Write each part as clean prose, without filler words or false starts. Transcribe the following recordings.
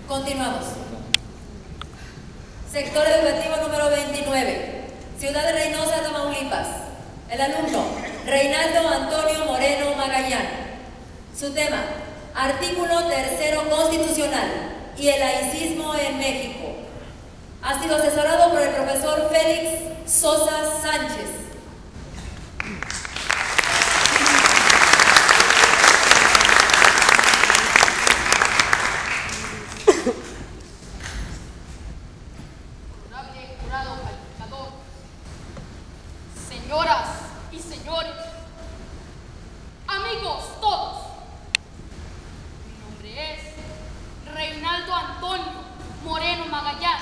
Continuamos. Sector educativo número 29, Ciudad de Reynosa, Tamaulipas. El alumno, Reinaldo Antonio Moreno Magallán. Su tema, artículo 3º constitucional y el laicismo en México. Ha sido asesorado por el profesor Félix Sosa Sánchez. Señoras y señores, amigos todos, mi nombre es Reinaldo Antonio Moreno Magallán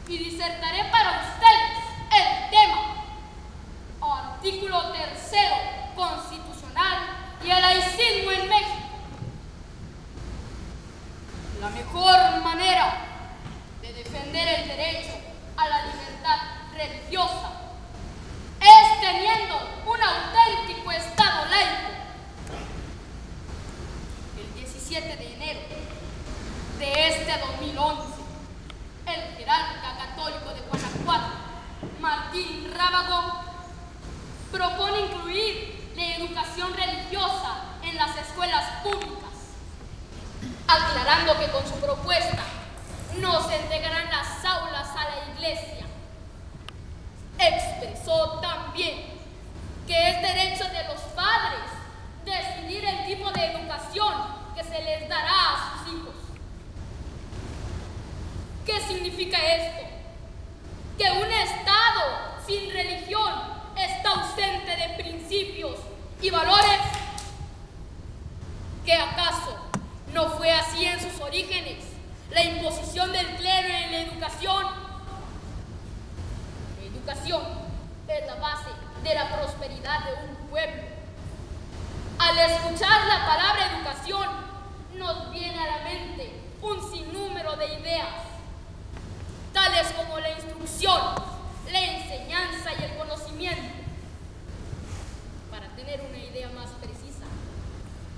y disertaré para ustedes el tema artículo 3º constitucional y el laicismo en México. La mejor manera de defender el derecho a la libertad religiosa es teniendo un auténtico Estado laico. El 17 de enero de este 2011, el jerarca católico de Guanajuato, Martín Rábago, propone incluir la educación religiosa en las escuelas públicas, aclarando que con su propuesta no se entregarán las aulas a la iglesia. Expresó también que es derecho de los padres decidir el tipo de educación que se les dará a sus hijos. ¿Qué significa esto? Que un Estado sin religión está ausente de principios y valores. ¿Qué acaso no fue así en sus orígenes la imposición del clero en la educación? La educación es la base de la prosperidad de un pueblo. Al escuchar la palabra educación, nos viene a la mente un sinnúmero de ideas, tales como la instrucción, la enseñanza y el conocimiento. Para tener una idea más precisa,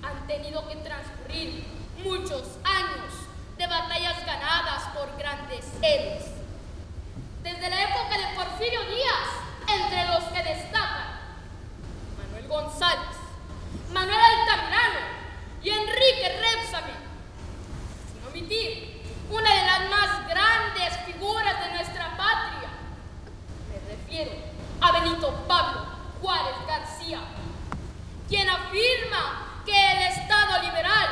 han tenido que transcurrir muchos años de batallas ganadas por grandes héroes. Desde la época de Porfirio Díaz, entre los que destacan Manuel González, Manuel Altamirano y Enrique Rebsamen, sin omitir una de las más grandes figuras de nuestra patria. Me refiero a Benito Pablo Juárez García, quien afirma que el Estado liberal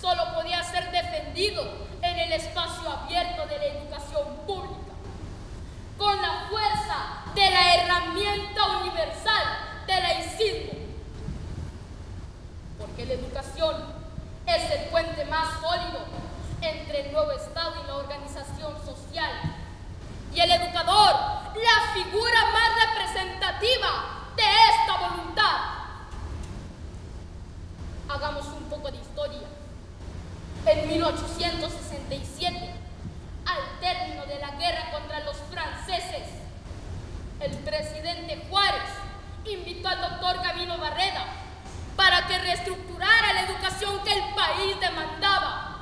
solo podía ser defendido en el espacio abierto de la educación pública, con la fuerza de la herramienta universal del laicismo. Porque la educación es el puente más sólido entre el nuevo Estado y la organización social. Y el educador, la figura más representativa de esta voluntad. Hagamos un poco de historia. En 1867, al término de la guerra contra los franceses, el presidente Juárez invitó al doctor Gabino Barreda para que reestructurara la educación que el país demandaba.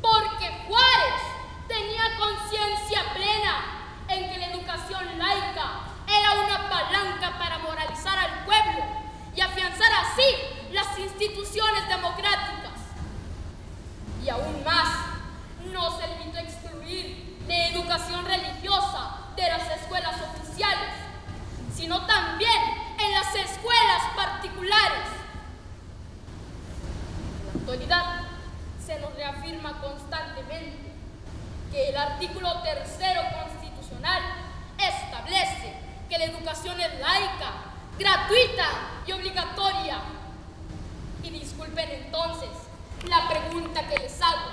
Porque Juárez tenía conciencia plena en que la educación laica era una palanca para moralizar al pueblo y afianzar así las instituciones democráticas. Y aún más, no se limitó a excluir la educación religiosa de las escuelas oficiales, sino también en las escuelas particulares. En la actualidad, se nos reafirma constantemente que el artículo 3º constitucional establece que la educación es laica, gratuita y obligatoria. Y disculpen entonces la pregunta que les hago: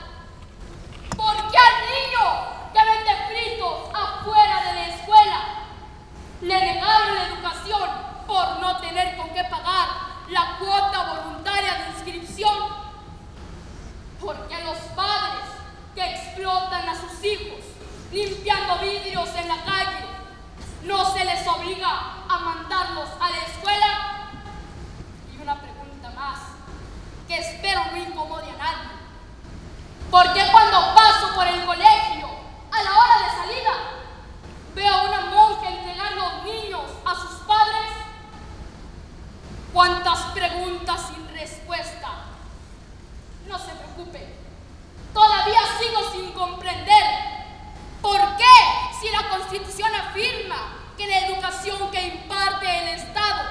¿por qué al niño que vende fritos afuera de la escuela le negaron la educación por no tener con qué pagar la cuota voluntaria de inscripción? ¿Por qué a los padres que explotan a sus hijos limpiando vidrios en la calle no se les obliga a mandarlos a la escuela? Y una pregunta más, que espero no incomode a nadie: ¿Por qué cuando paso por el colegio, a la hora de salida, veo a una monja entregar los niños a sus padres? ¿Cuántas preguntas sin respuesta? No se preocupe, todavía sigo sin comprender por qué, si la Constitución afirma que la educación que imparte el Estado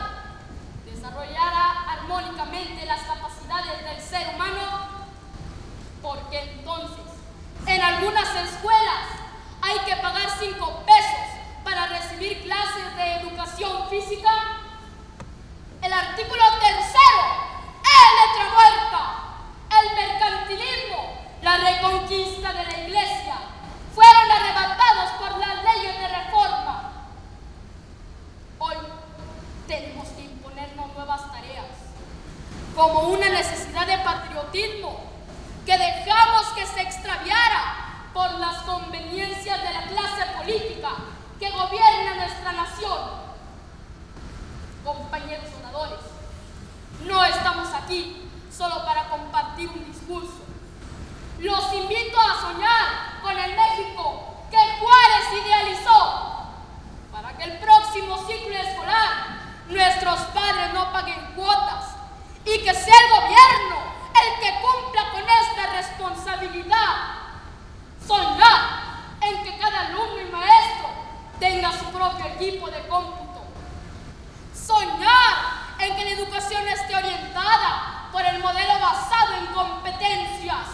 desarrollará armónicamente las capacidades del ser humano, ¿por qué entonces en algunas escuelas hay que pagar 5 pesos para recibir clases de educación física? El artículo 3, es letra muerta. El mercantilismo, la reconquista de la Iglesia, fueron arrebatados por las leyes de reforma. Hoy tenemos que imponernos nuevas tareas, como una necesidad de patriotismo que dejamos que se extraviara por las conveniencias de la clase política que gobierna nuestra nación. Compañeros oradores, no estamos aquí solo para compartir un discurso. Los invito a soñar con el México que Juárez idealizó, para que el próximo ciclo escolar nuestros padres no paguen cuotas y que sea el gobierno el que cumpla con esta responsabilidad. Soñar en que cada alumno y maestro tenga su propio equipo de cómputo. Soñar en que la educación esté orientada por el modelo basado en competencias.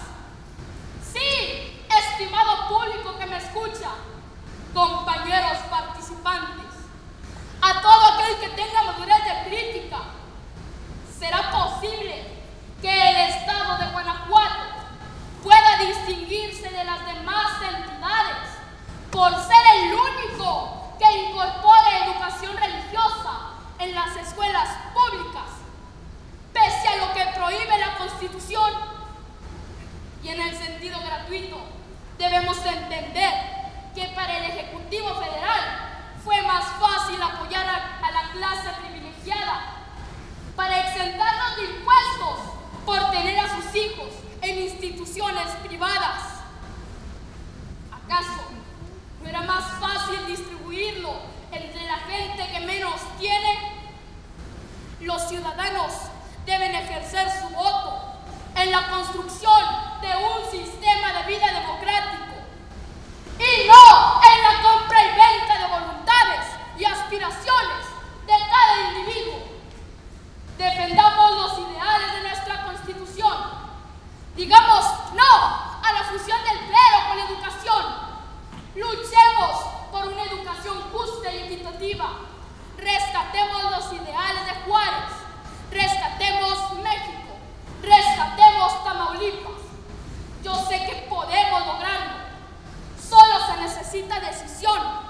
Sí, estimado público que me escucha, compañeros participantes, a todo aquel que tenga madurez de crítica, ¿será posible que el Estado de Guanajuato pueda distinguirse de las demás entidades por ser el único que incorpore educación religiosa en las escuelas públicas, pese a lo que prohíbe la Constitución? Y en el sentido gratuito, debemos entender que para el Ejecutivo Federal fue más fácil apoyar a la clase privilegiada para exentarnos de impuestos por tener a sus hijos en instituciones privadas. ¿Acaso no era más fácil distribuirlo entre la gente que menos tiene? Los ciudadanos deben ejercer su voto en la construcción de un sistema de vida democrático y no en la compra y venta de voluntades y aspiraciones de cada individuo. Defendamos los ideales de nuestra Constitución. Digamos no a la fusión del clero con la educación. Luchemos por una educación justa y equitativa. Rescatemos los ideales de Juárez. Rescatemos México. Rescatemos Tamaulipas. Yo sé que podemos lograrlo. Solo se necesita decisión